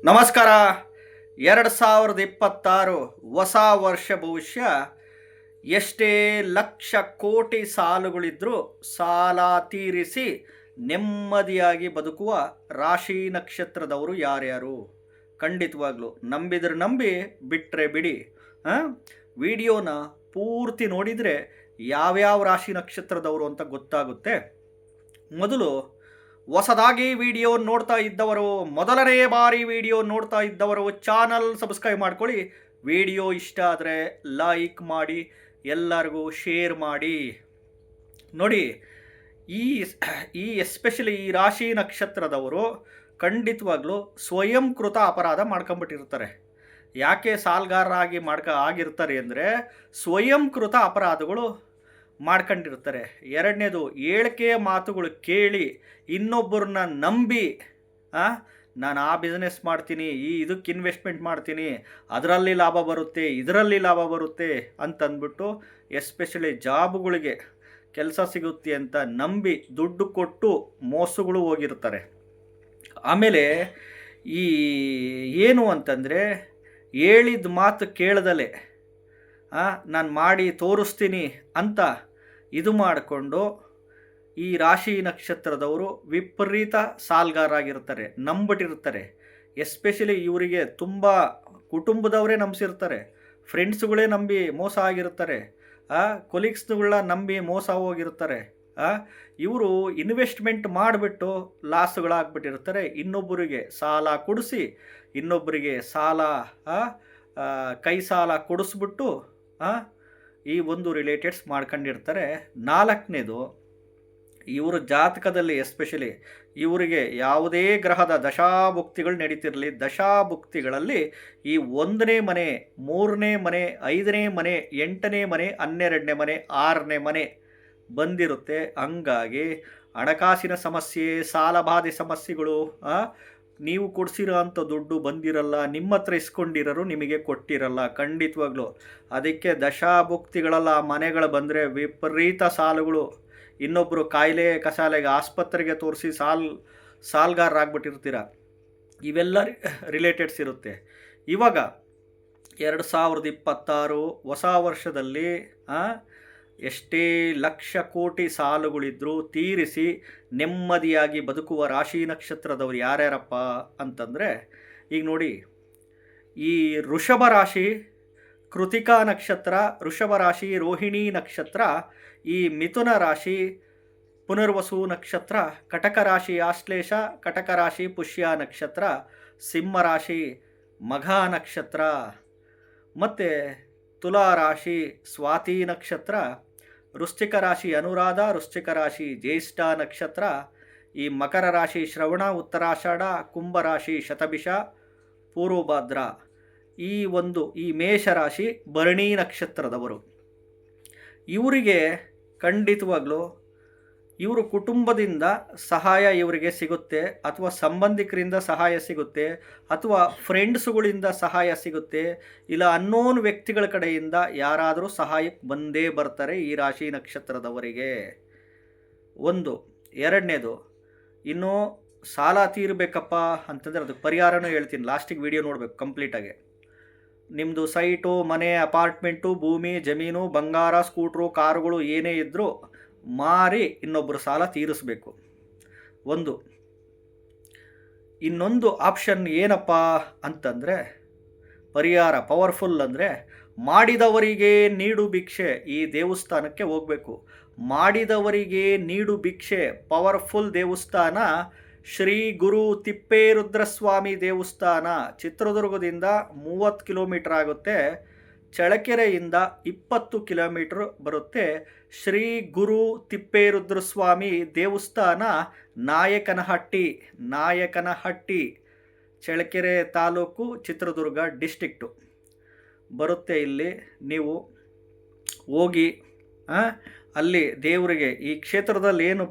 ನಮಸ್ಕಾರ. 2026 ಹೊಸ ವರ್ಷ ಭವಿಷ್ಯ. ಎಷ್ಟೇ ಲಕ್ಷ ಕೋಟಿ ಸಾಲುಗಳಿದ್ರೂ ಸಾಲ ತೀರಿಸಿ ನೆಮ್ಮದಿಯಾಗಿ ಬದುಕುವ ರಾಶಿ ನಕ್ಷತ್ರದವರು ಯಾರ್ಯಾರು? ಖಂಡಿತವಾಗ್ಲೂ ನಂಬಿದ್ರೆ ನಂಬಿ, ಬಿಟ್ಟರೆ ಬಿಡಿ. ವಿಡಿಯೋನ ಪೂರ್ತಿ ನೋಡಿದರೆ ಯಾವ್ಯಾವ ರಾಶಿ ನಕ್ಷತ್ರದವರು ಅಂತ ಗೊತ್ತಾಗುತ್ತೆ. ಮೊದಲು ಹೊಸದಾಗಿ ವಿಡಿಯೋ ನೋಡ್ತಾ ಇದ್ದವರು, ಮೊದಲನೇ ಬಾರಿ ವಿಡಿಯೋ ನೋಡ್ತಾ ಇದ್ದವರು ಚಾನಲ್ ಸಬ್ಸ್ಕ್ರೈಬ್ ಮಾಡ್ಕೊಳ್ಳಿ. ವಿಡಿಯೋ ಇಷ್ಟ ಆದರೆ ಲೈಕ್ ಮಾಡಿ, ಎಲ್ಲರಿಗೂ ಶೇರ್ ಮಾಡಿ. ನೋಡಿ, ಈ ಎಸ್ಪೆಷಲಿ ಈ ರಾಶಿ ನಕ್ಷತ್ರದವರು ಖಂಡಿತವಾಗ್ಲೂ ಸ್ವಯಂಕೃತ ಅಪರಾಧ ಮಾಡ್ಕೊಂಬಿಟ್ಟಿರ್ತಾರೆ. ಯಾಕೆ ಸಾಲಗಾರರಾಗಿ ಆಗಿರ್ತಾರೆ ಅಂದರೆ ಸ್ವಯಂಕೃತ ಅಪರಾಧಗಳು ಮಾಡ್ಕೊಂಡಿರ್ತಾರೆ. ಎರಡನೇದು, ಹೇಳಿಕೆಯ ಮಾತುಗಳು ಕೇಳಿ ಇನ್ನೊಬ್ಬರನ್ನ ನಂಬಿ ನಾನು ಆ ಬಿಸ್ನೆಸ್ ಮಾಡ್ತೀನಿ, ಇದಕ್ಕೆ ಇನ್ವೆಸ್ಟ್ಮೆಂಟ್ ಮಾಡ್ತೀನಿ, ಅದರಲ್ಲಿ ಲಾಭ ಬರುತ್ತೆ, ಇದರಲ್ಲಿ ಲಾಭ ಬರುತ್ತೆ ಅಂತಂದ್ಬಿಟ್ಟು ಎಸ್ಪೆಷಲಿ ಜಾಬ್ಗಳಿಗೆ ಕೆಲಸ ಸಿಗುತ್ತೆ ಅಂತ ನಂಬಿ ದುಡ್ಡು ಕೊಟ್ಟು ಮೋಸಗಳು ಹೋಗಿರ್ತಾರೆ. ಆಮೇಲೆ ಏನು ಅಂತಂದರೆ, ಹೇಳಿದ ಮಾತು ಕೇಳದಲೆ ನಾನು ಮಾಡಿ ತೋರಿಸ್ತೀನಿ ಅಂತ ಇದು ಮಾಡಿಕೊಂಡು ಈ ರಾಶಿ ನಕ್ಷತ್ರದವರು ವಿಪರೀತ ಸಾಲಗಾರರಾಗಿರ್ತಾರೆ, ನಂಬಿಟ್ಟಿರ್ತಾರೆ. ಎಸ್ಪೆಷಲಿ ಇವರಿಗೆ ತುಂಬ ಕುಟುಂಬದವರೇ ನಂಬಿಸಿರ್ತಾರೆ, ಫ್ರೆಂಡ್ಸ್ಗಳೇ ನಂಬಿ ಮೋಸ ಆಗಿರ್ತಾರೆ, ಕೊಲೀಗ್ಸ್ಗಳನ್ನ ನಂಬಿ ಮೋಸ ಹೋಗಿರ್ತಾರೆ. ಇವರು ಇನ್ವೆಸ್ಟ್ಮೆಂಟ್ ಮಾಡಿಬಿಟ್ಟು ಲಾಸ್ಗಳಾಗ್ಬಿಟ್ಟಿರ್ತಾರೆ. ಇನ್ನೊಬ್ಬರಿಗೆ ಸಾಲ ಕೊಡಿಸಿ ಇನ್ನೊಬ್ಬರಿಗೆ ಕೈ ಸಾಲ ಕೊಡಿಸ್ಬಿಟ್ಟು ಈ ಒಂದು ರಿಲೇಟೆಡ್ಸ್ ಮಾಡ್ಕೊಂಡಿರ್ತಾರೆ. ನಾಲ್ಕನೇದು, ಇವರ ಜಾತಕದಲ್ಲಿ ಎಸ್ಪೆಷಲಿ ಇವರಿಗೆ ಯಾವುದೇ ಗ್ರಹದ ದಶಾಭುಕ್ತಿಗಳು ನಡೀತಿರಲಿ, ದಶಾಭುಕ್ತಿಗಳಲ್ಲಿ ಈ 1ನೇ ಮನೆ, 3ನೇ ಮನೆ, 5ನೇ ಮನೆ, 8ನೇ ಮನೆ, 12ನೇ ಮನೆ, 6ನೇ ಮನೆ ಬಂದಿರುತ್ತೆ. ಹಂಗಾಗಿ ಹಣಕಾಸಿನ ಸಮಸ್ಯೆ, ಸಾಲಬಾಧೆ ಸಮಸ್ಯೆಗಳು, ನೀವು ಕೊಡಿಸಿರೋ ಅಂಥ ದುಡ್ಡು ಬಂದಿರಲ್ಲ, ನಿಮ್ಮ ಹತ್ರ ಇಸ್ಕೊಂಡಿರೋರು ನಿಮಗೆ ಕೊಟ್ಟಿರಲ್ಲ ಖಂಡಿತವಾಗ್ಲೂ. ಅದಕ್ಕೆ ದಶಾಭುಕ್ತಿಗಳೆಲ್ಲ ಮನೆಗಳು ಬಂದರೆ ವಿಪರೀತ ಸಾಲಗಳು, ಇನ್ನೊಬ್ಬರು ಕಾಯಿಲೆ ಕಸಾಲೆಗೆ ಆಸ್ಪತ್ರೆಗೆ ತೋರಿಸಿ ಸಾಲಗಾರರಾಗ್ಬಿಟ್ಟಿರ್ತೀರ. ಇವೆಲ್ಲ ರಿಲೇಟೆಡ್ಸ್ ಇರುತ್ತೆ. ಇವಾಗ 2026 ಹೊಸ ವರ್ಷದಲ್ಲಿ ಎಷ್ಟೇ ಲಕ್ಷ ಕೋಟಿ ಸಾಲುಗಳಿದ್ರೂ ತೀರಿಸಿ ನೆಮ್ಮದಿಯಾಗಿ ಬದುಕುವ ರಾಶಿ ನಕ್ಷತ್ರದವರು ಯಾರ್ಯಾರಪ್ಪ ಅಂತಂದರೆ, ಈಗ ನೋಡಿ, ಈ ವೃಷಭ ರಾಶಿ ಕೃತಿಕಾ ನಕ್ಷತ್ರ, ವೃಷಭ ರಾಶಿ ರೋಹಿಣಿ ನಕ್ಷತ್ರ, ಈ ಮಿಥುನ ರಾಶಿ ಪುನರ್ವಸು ನಕ್ಷತ್ರ, ಕಟಕ ರಾಶಿ ಆಶ್ಲೇಷ, ಕಟಕ ರಾಶಿ ಪುಷ್ಯ ನಕ್ಷತ್ರ, ಸಿಂಹ ರಾಶಿ ಮಘ ನಕ್ಷತ್ರ, ಮತ್ತು ತುಲಾ ರಾಶಿ ಸ್ವಾತಿ ನಕ್ಷತ್ರ, ವೃಶ್ಚಿಕ ರಾಶಿ ಅನುರಾಧ, ವೃಶ್ಚಿಕ ರಾಶಿ ಜ್ಯೇಷ್ಠ ನಕ್ಷತ್ರ, ಈ ಮಕರ ರಾಶಿ ಶ್ರವಣ ಉತ್ತರಾಷಾಢ, ಕುಂಭ ರಾಶಿ ಶತಭಿಷ ಪೂರ್ವಭಾದ್ರ, ಈ ಮೇಷರಾಶಿ ಭರಣಿ ನಕ್ಷತ್ರದವರು. ಇವರಿಗೆ ಖಂಡಿತವಾಗ್ಲೂ ಇವರು ಕುಟುಂಬದಿಂದ ಸಹಾಯ ಇವರಿಗೆ ಸಿಗುತ್ತೆ, ಅಥವಾ ಸಂಬಂಧಿಕರಿಂದ ಸಹಾಯ ಸಿಗುತ್ತೆ, ಅಥವಾ ಫ್ರೆಂಡ್ಸುಗಳಿಂದ ಸಹಾಯ ಸಿಗುತ್ತೆ, ಇಲ್ಲ ಅನ್ನೋನ್ ವ್ಯಕ್ತಿಗಳ ಕಡೆಯಿಂದ ಯಾರಾದರೂ ಸಹಾಯಕ್ಕೆ ಬಂದೇ ಬರ್ತಾರೆ ಈ ರಾಶಿ ನಕ್ಷತ್ರದವರಿಗೆ. ಒಂದು. ಎರಡನೇದು, ಇನ್ನೂ ಸಾಲ ತೀರಬೇಕಪ್ಪ ಅಂತಂದರೆ ಅದಕ್ಕೆ ಪರಿಹಾರನೂ ಹೇಳ್ತೀನಿ, ಲಾಸ್ಟಿಗೆ ವಿಡಿಯೋ ನೋಡಬೇಕು ಕಂಪ್ಲೀಟಾಗಿ. ನಿಮ್ಮದು ಸೈಟು, ಮನೆ, ಅಪಾರ್ಟ್ಮೆಂಟು, ಭೂಮಿ, ಜಮೀನು, ಬಂಗಾರ, ಸ್ಕೂಟ್ರು, ಕಾರುಗಳು ಏನೇ ಇದ್ದರೂ ಮಾರಿ ಇನ್ನೊಬ್ಬರು ಸಾಲ ತೀರಿಸಬೇಕು. ಒಂದು. ಇನ್ನೊಂದು ಆಪ್ಷನ್ ಏನಪ್ಪ ಅಂತಂದರೆ, ಪರಿಹಾರ ಪವರ್ಫುಲ್ ಅಂದರೆ, ಮಾಡಿದವರಿಗೆ ನೀಡು ಭಿಕ್ಷೆ ಈ ದೇವಸ್ಥಾನಕ್ಕೆ ಹೋಗಬೇಕು. ಮಾಡಿದವರಿಗೆ ನೀಡು ಭಿಕ್ಷೆ ಪವರ್ಫುಲ್ ದೇವಸ್ಥಾನ ಶ್ರೀ ಗುರು ತಿಪ್ಪೇರುದ್ರಸ್ವಾಮಿ ದೇವಸ್ಥಾನ, ಚಿತ್ರದುರ್ಗದಿಂದ 30 ಕಿಲೋಮೀಟರ್ ಆಗುತ್ತೆ. ಚಳ್ಳಕೆರೆಯಿಂದ 20 ಕಿಲೋಮೀಟರ್ ಬರುತ್ತೆ. ಶ್ರೀ ಗುರು ತಿಪ್ಪೇರುದ್ರಸ್ವಾಮಿ ದೇವಸ್ಥಾನ ನಾಯಕನಹಟ್ಟಿ, ಚಳ್ಳಕೆರೆ ತಾಲೂಕು, ಚಿತ್ರದುರ್ಗ ಡಿಸ್ಟ್ರಿಕ್ಟು ಬರುತ್ತೆ. ಇಲ್ಲಿ ನೀವು ಹೋಗಿ ಅಲ್ಲಿ ದೇವರಿಗೆ, ಈ ಕ್ಷೇತ್ರದಲ್ಲಿ ಏನು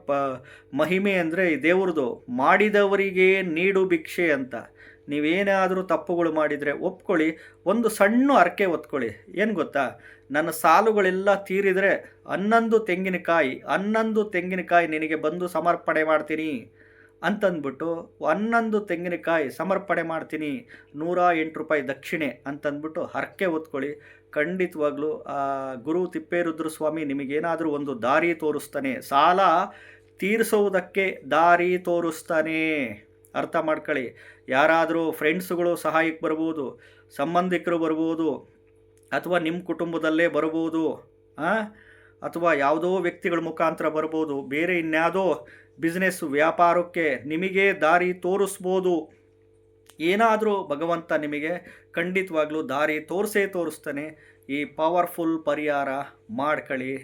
ಮಹಿಮೆ ಅಂದರೆ, ಈ ದೇವ್ರದ್ದು ಮಾಡಿದವರಿಗೆ ನೀಡು ಭಿಕ್ಷೆ ಅಂತ. ನೀವೇನಾದರೂ ತಪ್ಪುಗಳು ಮಾಡಿದರೆ ಒಪ್ಕೊಳ್ಳಿ, ಒಂದು ಸಣ್ಣ ಹರಕೆ ಹೊತ್ಕೊಳ್ಳಿ. ಏನು ಗೊತ್ತಾ, ನನ್ನ ಸಾಲುಗಳೆಲ್ಲ ತೀರಿದರೆ 11 ತೆಂಗಿನಕಾಯಿ ನಿನಗೆ ಬಂದು ಸಮರ್ಪಣೆ ಮಾಡ್ತೀನಿ ಅಂತಂದ್ಬಿಟ್ಟು 11 ತೆಂಗಿನಕಾಯಿ ಸಮರ್ಪಣೆ ಮಾಡ್ತೀನಿ, 108 ರೂಪಾಯಿ ದಕ್ಷಿಣೆ ಅಂತಂದ್ಬಿಟ್ಟು ಹರಕೆ ಹೊತ್ಕೊಳ್ಳಿ. ಖಂಡಿತವಾಗ್ಲೂ ಗುರು ತಿಪ್ಪೇರುದ್ರ ಸ್ವಾಮಿ ನಿಮಗೇನಾದರೂ ಒಂದು ದಾರಿ ತೋರಿಸ್ತಾನೆ, ಸಾಲ ತೀರಿಸುವುದಕ್ಕೆ ದಾರಿ ತೋರಿಸ್ತಾನೆ. ಅರ್ಥ ಮಾಡ್ಕೊಳ್ಳಿ. ಯಾರಾದರೂ ಫ್ರೆಂಡ್ಸ್ಗಳು ಸಹಾಯಕ್ಕೆ ಬರ್ಬೋದು, ಸಂಬಂಧಿಕರು ಬರ್ಬೋದು, ಅಥವಾ ನಿಮ್ಮ ಕುಟುಂಬದಲ್ಲೇ ಬರ್ಬೋದು, ಅಥವಾ ಯಾವುದೋ ವ್ಯಕ್ತಿಗಳ ಮುಖಾಂತರ ಬರ್ಬೋದು, ಬೇರೆ ಇನ್ಯಾವುದೋ ಬಿಸ್ನೆಸ್ ವ್ಯಾಪಾರಕ್ಕೆ ನಿಮಗೆ ದಾರಿ ತೋರಿಸ್ಬೋದು. ಏನಾದರೂ ಭಗವಂತ ನಿಮಗೆ ಖಂಡಿತವಾಗ್ಲೂ ದಾರಿ ತೋರಿಸ್ತಾನೆ. ಈ ಪವರ್ಫುಲ್ ಪರಿಹಾರ ಮಾಡ್ಕೊಳ್ಳಿ.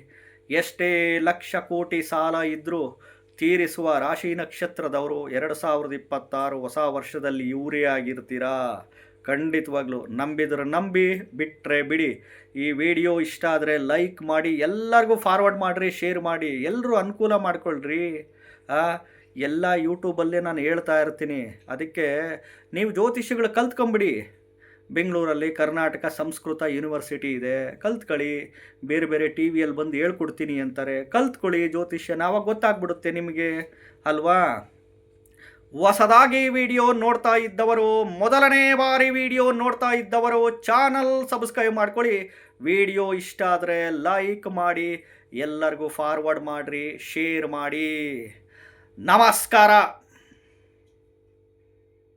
ಎಷ್ಟೇ ಲಕ್ಷ ಕೋಟಿ ಸಾಲ ಇದ್ದರೂ ತೀರಿಸುವ ರಾಶಿ ನಕ್ಷತ್ರದವರು 2026 ಹೊಸ ವರ್ಷದಲ್ಲಿ ಇವರೇ ಆಗಿರ್ತೀರಾ. ಖಂಡಿತವಾಗ್ಲೂ ನಂಬಿದ್ರೆ ನಂಬಿ, ಬಿಟ್ಟರೆ ಬಿಡಿ. ಈ ವಿಡಿಯೋ ಇಷ್ಟ ಆದರೆ ಲೈಕ್ ಮಾಡಿ, ಎಲ್ಲರಿಗೂ ಫಾರ್ವರ್ಡ್ ಮಾಡಿರಿ, ಶೇರ್ ಮಾಡಿ, ಎಲ್ಲರೂ ಅನುಕೂಲ ಮಾಡ್ಕೊಳ್ರಿ. ಎಲ್ಲ ಯೂಟ್ಯೂಬಲ್ಲೇ ನಾನು ಹೇಳ್ತಾ ಇರ್ತೀನಿ. ಅದಕ್ಕೆ ನೀವು ಜ್ಯೋತಿಷ್ಯಗಳು ಕಲ್ತ್ಕೊಂಬಿಡಿ. ಬೆಂಗಳೂರಲ್ಲಿ ಕರ್ನಾಟಕ ಸಂಸ್ಕೃತ ಯೂನಿವರ್ಸಿಟಿ ಇದೆ, ಕಲ್ತ್ಕೊಳ್ಳಿ. ಬೇರೆ ಬೇರೆ ಟಿ ವಿಯಲ್ಲಿ ಬಂದು ಹೇಳ್ಕೊಡ್ತೀನಿ ಅಂತಾರೆ, ಕಲ್ತ್ಕೊಳ್ಳಿ ಜ್ಯೋತಿಷ್ಯನ, ಆವಾಗ ಗೊತ್ತಾಗ್ಬಿಡುತ್ತೆ ನಿಮಗೆ ಅಲ್ವಾ. ಹೊಸದಾಗಿ ವಿಡಿಯೋ ನೋಡ್ತಾ ಇದ್ದವರು, ಮೊದಲನೇ ಬಾರಿ ವಿಡಿಯೋ ನೋಡ್ತಾ ಇದ್ದವರು ಚಾನಲ್ ಸಬ್ಸ್ಕ್ರೈಬ್ ಮಾಡ್ಕೊಳ್ಳಿ. ವಿಡಿಯೋ ಇಷ್ಟ ಆದರೆ ಲೈಕ್ ಮಾಡಿ, ಎಲ್ಲರಿಗೂ ಫಾರ್ವರ್ಡ್ ಮಾಡಿರಿ, ಶೇರ್ ಮಾಡಿ. ನಮಸ್ಕಾರ.